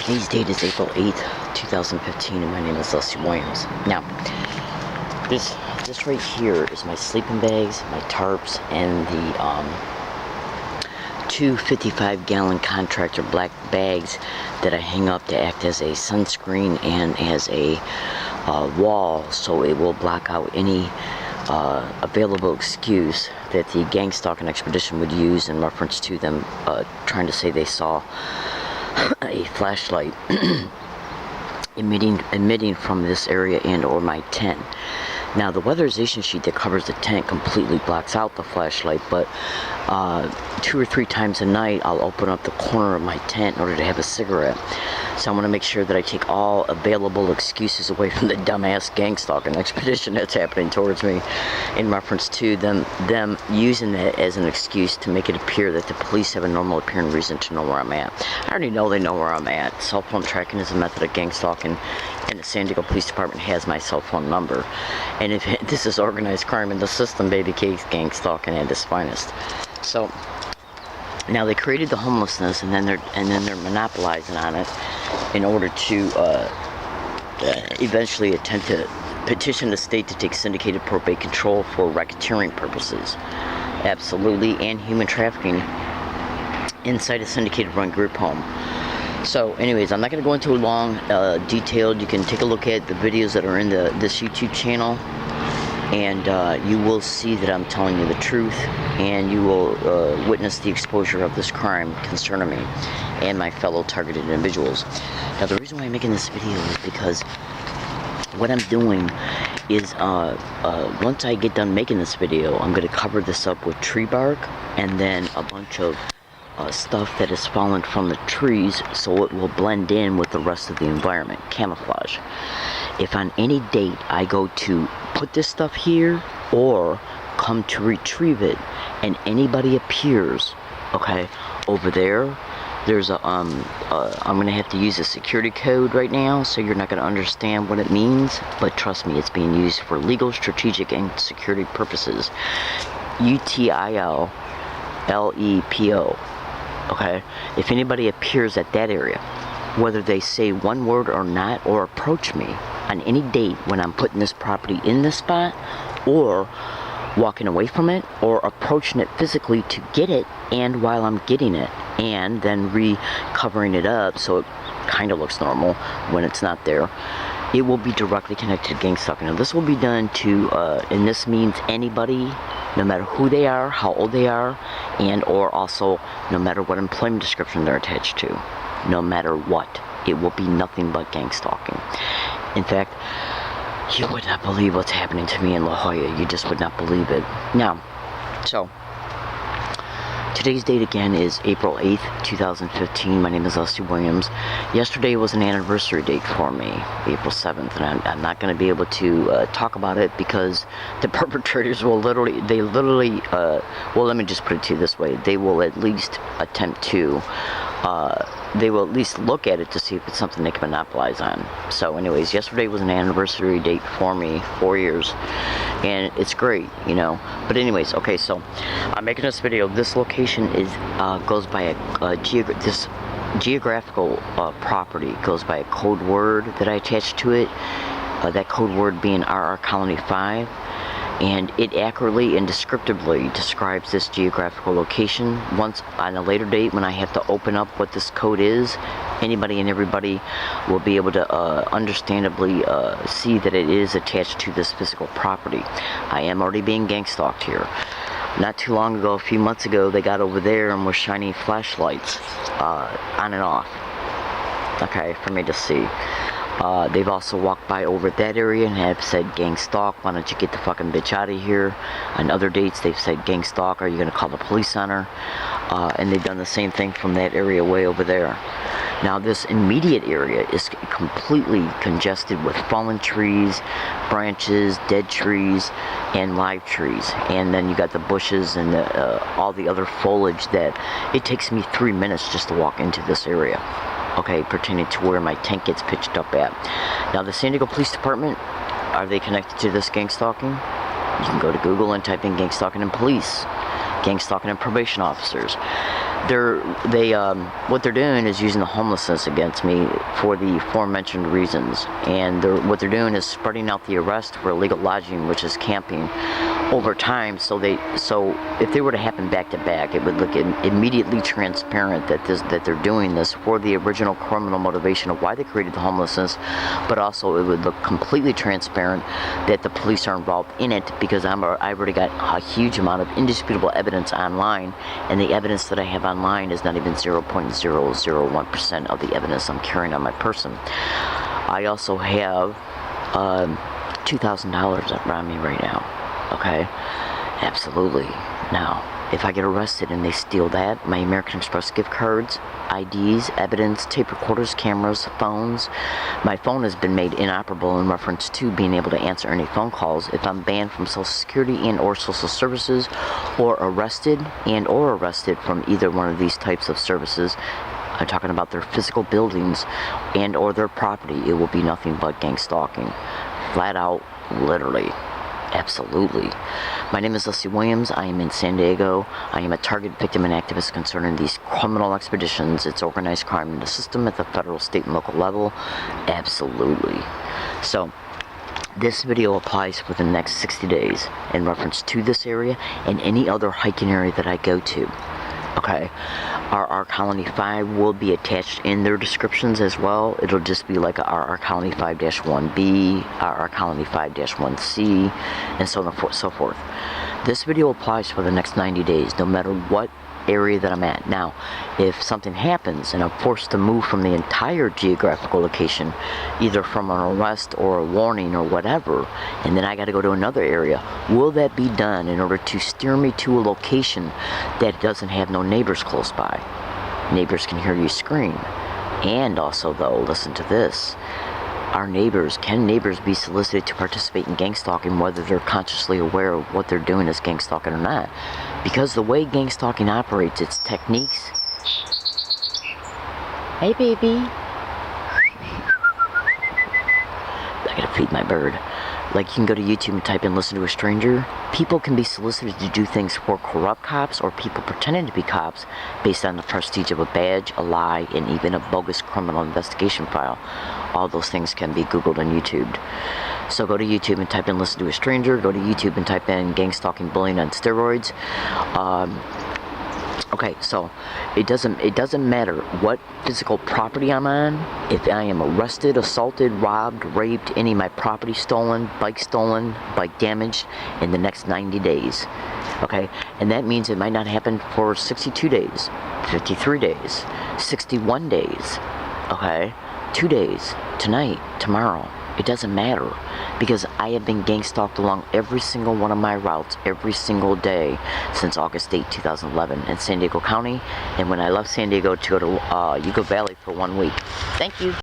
Today's date is April 8th, 2015, and my name is Leslie Williams. Now, this right here is my sleeping bags, my tarps, and the two 55-gallon contractor black bags that I hang up to act as a sunscreen and as a wall, so it will block out any available excuse that the gang stalking expedition would use in reference to them trying to say they saw a flashlight emitting from this area and or my tent. Now, the weatherization sheet that covers the tent completely blocks out the flashlight, but 2 or 3 times a night I'll open up the corner of my tent in order to have a cigarette. So I want to make sure that I take all available excuses away from the dumbass gang stalking expedition that's happening towards me in reference to them using that as an excuse to make it appear that the police have a normal appearing reason to know where I'm at. I already know they know where I'm at. Cell phone tracking is a method of gang stalking, and the San Diego Police Department has my cell phone number. And if this is organized crime in the system, baby, case gang stalking at its finest. So now they created the homelessness, and then they're monopolizing on it in order to eventually attempt to petition the state to take syndicated probate control for racketeering purposes, absolutely, and human trafficking inside a syndicated run group home. So anyways, I'm not going to go into a long detailed. You can take a look at the videos that are in this YouTube channel, and you will see that I'm telling you the truth, and you will witness the exposure of this crime concerning me and my fellow targeted individuals. Now, the reason why I'm making this video is because what I'm doing is once I get done making this video, I'm going to cover this up with tree bark and then a bunch of stuff that has fallen from the trees, so it will blend in with the rest of the environment, camouflage. If on any date I go to put this stuff here or come to retrieve it and anybody appears, okay, over there's a I'm gonna have to use a security code right now, so you're not gonna understand what it means, but trust me, it's being used for legal, strategic, and security purposes. UTILLEPO. Okay, if anybody appears at that area, whether they say one word or not, or approach me on any date when I'm putting this property in this spot, or walking away from it, or approaching it physically to get it, and while I'm getting it, and then recovering it up so it kind of looks normal when it's not there, it will be directly connected to gang stalking. Now, this will be done to, and this means anybody, no matter who they are, how old they are, and or also no matter what employment description they're attached to. No matter what, it will be nothing but gang stalking. In fact, you would not believe what's happening to me in La Jolla. You just would not believe it. Now, so today's date again is April 8th, 2015. My name is Leslie Williams. Yesterday was an anniversary date for me, April 7th, and I'm not going to be able to talk about it because the perpetrators will literally, well, let me just put it to you this way. They will at least attempt to, they will at least look at it to see if it's something they can monopolize on. So anyways, yesterday was an anniversary date for me, 4 years, and it's great, you know. But anyways, okay, so I'm making this video. This location is goes by a geographical property goes by a code word that I attached to it, that code word being RR Colony 5, and it accurately and descriptively describes this geographical location. Once on a later date when I have to open up what this code is, anybody and everybody will be able to understandably see that it is attached to this physical property. I am already being gang stalked here. Not too long ago, a few months ago, they got over there and were shining flashlights on and off, okay, for me to see. They've also walked by over that area and have said, gang stalk, why don't you get the fucking bitch out of here? On other dates, they've said, gang stalk, are you going to call the police on her? And they've done the same thing from that area way over there. Now, this immediate area is completely congested with fallen trees, branches, dead trees, and live trees. And then you got the bushes and all the other foliage that it takes me 3 minutes just to walk into this area. Okay, pertaining to where my tent gets pitched up at. Now, the San Diego Police Department, are they connected to this gang stalking? You can go to Google and type in gang stalking and police, gang stalking and probation officers. what they're doing is using the homelessness against me for the aforementioned reasons, and what they're doing is spreading out the arrest for illegal lodging, which is camping, over time. So if they were to happen back to back, it would look immediately transparent that they're doing this for the original criminal motivation of why they created the homelessness, but also it would look completely transparent that the police are involved in it, because I've already got a huge amount of indisputable evidence online, and the evidence that I have online is not even 0.001% of the evidence I'm carrying on my person. I also have $2,000 around me right now. Okay, absolutely. Now, if I get arrested and they steal that, my American Express gift cards, IDs, evidence, tape recorders, cameras, phones. My phone has been made inoperable in reference to being able to answer any phone calls. If I'm banned from Social Security and or Social Services, or arrested from either one of these types of services, I'm talking about their physical buildings and or their property, it will be nothing but gang stalking. Flat out, literally. Absolutely. My name is Leslie Williams. I am in San Diego. I am a target victim and activist concerning these criminal expeditions. It's organized crime in the system at the federal, state, and local level. Absolutely. So, this video applies for the next 60 days in reference to this area and any other hiking area that I go to. Okay, our Colony 5 will be attached in their descriptions as well. It'll just be like our Colony 5-1B, our Colony 5-1C, and so on and so forth. This video applies for the next 90 days, no matter what area that I'm at. Now, if something happens and I'm forced to move from the entire geographical location, either from an arrest or a warning or whatever, and then I got to go to another area, will that be done in order to steer me to a location that doesn't have no neighbors close by? Neighbors can hear you scream. And also, though, listen to this. Can neighbors be solicited to participate in gang stalking, whether they're consciously aware of what they're doing is gang stalking or not? Because the way gang stalking operates, its techniques... Hey, baby. I gotta feed my bird. Like, you can go to YouTube and type in "listen to a stranger." People can be solicited to do things for corrupt cops or people pretending to be cops based on the prestige of a badge, a lie, and even a bogus criminal investigation file. All those things can be Googled and YouTubed. So go to YouTube and type in "listen to a stranger." Go to YouTube and type in "gang stalking bullying on steroids." Okay, so it doesn't matter what physical property I'm on. If I am arrested, assaulted, robbed, raped, any of my property stolen, bike damaged in the next 90 days. Okay, and that means it might not happen for 62 days, 53 days, 61 days. Okay, 2 days, tonight, tomorrow. It doesn't matter, because I have been gang stalked along every single one of my routes every single day since August 8, 2011 in San Diego County, and when I left San Diego to go to Yucca Valley for 1 week. Thank you.